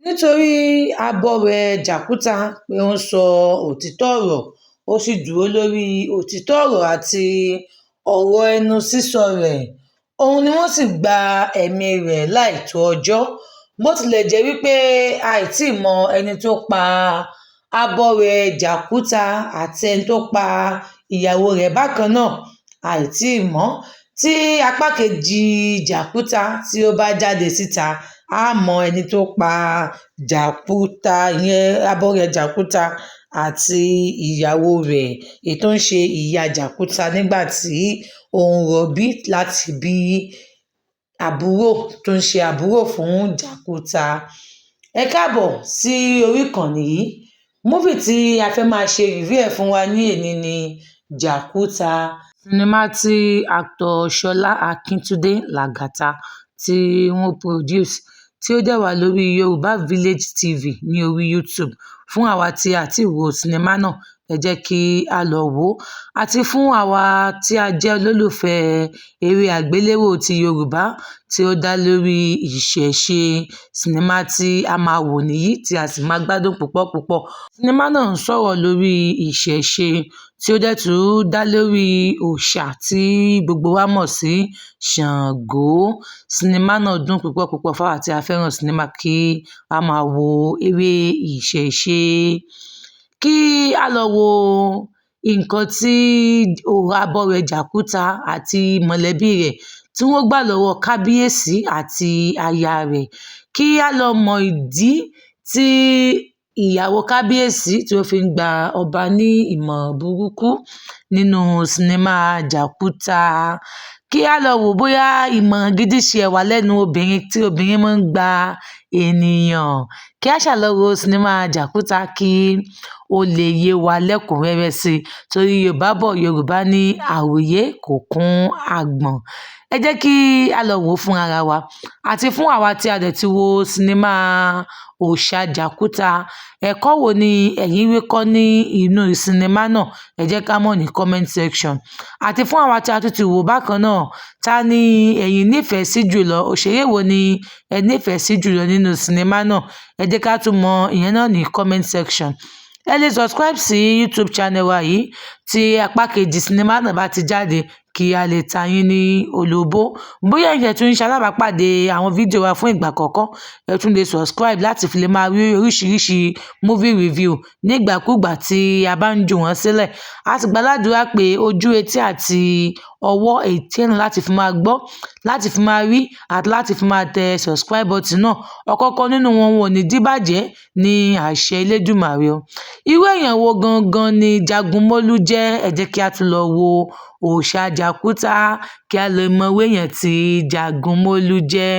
nítorí abọrẹ̀ jàkúta pé ó ń sọ òtítọ́ ọ̀rọ̀ ó sì dúró lórí òtítọ́ ọ̀rọ̀ àti ọ̀rọ̀ ẹnu sísọ rẹ̀. Òun ni wọ́n sì gba ẹ̀mí rẹ̀ láì tó ọjọ́. Bó tilẹ̀ jẹ́ wípé a ì tíì mọ ẹni tó pa abọrẹ̀ jàkúta àti ẹni tó pa ìyàwó rẹ̀ bákan náà, a ì tíì mọ̀. Tí apá kejì jàkúta tí ó bá jáde síta, a mọ ẹni tó pa jàkúta, ìyẹn abọrẹ̀ jàkúta àti ìyàwó rẹ̀, èyí tó ń ṣe ìyá jàkúta nígbà tí ó ń rọbí láti bí àbúrò tó ń ṣe àbúrò fún jàkúta. Ẹ káàbọ̀ sí orí ìkànnì yìí. Múfì tí a fẹ́ máa ṣe review ẹ̀ fún wa ní èní ni Jàkúta. Sinimá tí actor Ṣọlá Akíntúndé Lagata tí wọ́n produce, tí ó dẹ̀ wà lórí Yorùbá Village TV ní orí YouTube. Fún àwa tí a ti wo sinimá náà, ẹ jẹ́ kí a lọ wò ó. Àti fún àwa tí a jẹ́ olólùfẹ́ eré àgbéléwò ti Yorùbá tí ó dá lórí ìṣẹ̀ṣe, sinimá tí a máa wò nìyí tí a sì máa gbádùn púpọ̀ púpọ̀. Sinimá náà ń sọ̀rọ̀ lórí ìṣẹ̀ṣe tí ó dẹ̀ tún dá lórí òòṣà tí gbogbo wa mọ̀ sí Ṣàngó. Sinimá náà dùn púpọ̀ púpọ̀ fún àwa tí a fẹ́ràn sinimá kí a máa wo eré ìṣẹ̀ṣe. Kí a lọ wo nǹkan tí abọrẹ̀ jàkúta àti mọ̀lẹ́bí rẹ̀ tí wọ́n gbà lọ́wọ́ kábíyèsí àti aya rẹ̀. Kí a lọ mọ ìdí tí ìyàwó kábíyèsí tí ó fi ń gba ọba ní ìmọ̀ràn burúkú nínú sinimá Jàkúta. Kí a lọ wò bóyá ìmọ̀ràn gidi ṣe wà lẹ́nu obìnrin tí obìnrin máa ń gba ènìyàn. Kí a ṣà lọ wo sinimá Jàkúta kí ó lè yé wa lẹ́kùnrẹ́rẹ́ sí i. Torí Yorùbá bọ̀, Yorùbá ní àròyé kò kún àgbọ̀n. Ẹ jẹ́ kí a lọ wò ó fún ara wa. Àti fún àwa tí a dẹ̀ ti wo sinimá òòṣà Jàkúta, ẹ̀kọ́ wo ni ẹ̀yin rí kọ́ ní inú sinimá náà? Ẹ jẹ́ ká mọ̀ ní comment section. Àti fún àwa tí a tún ti wò bákan náà, ta ni ẹ̀yin nífẹ̀ẹ́ sí jùlọ? Òṣèré wo ni ẹ nífẹ̀ẹ́ sí jùlọ nínú sinimá náà? Ẹ jẹ́ ká tún mọ ìyẹn náà ní comment section. Ẹ lè subscribe sí YouTube channel wa yìí tí apá kejì sinimá náà bá ti jáde kí a lè ta yín ní olóbó. Bóyá ẹ̀yin tún ń ṣe alábàápàdé àwọn fídíò wa fún ìgbà àkọ́kọ́, ẹ tún lè subscribe láti fi lè máa rí oríṣiríṣi movie review nígbàkúgbà tí a bá ń jù wọ́n sílẹ̀. A sì gbàládùra pé ojú, etí àti ọwọ́ ètí ẹnu láti fi máa gbọ́, láti fi máa rí àti láti fi máa tẹ subscribe button náà. Ọ̀kọ̀ọ̀kan nínú wọn ò ní díbàjẹ́ ní àṣẹ Elédùmarè o. Irú èèyàn wo gangan ni Jagunmólú jẹ́? Ẹ jẹ́ kí a tún lọ wo òòṣà Jàkúta kí a lè mọ irú èèyàn tí Jagunmólú jẹ́.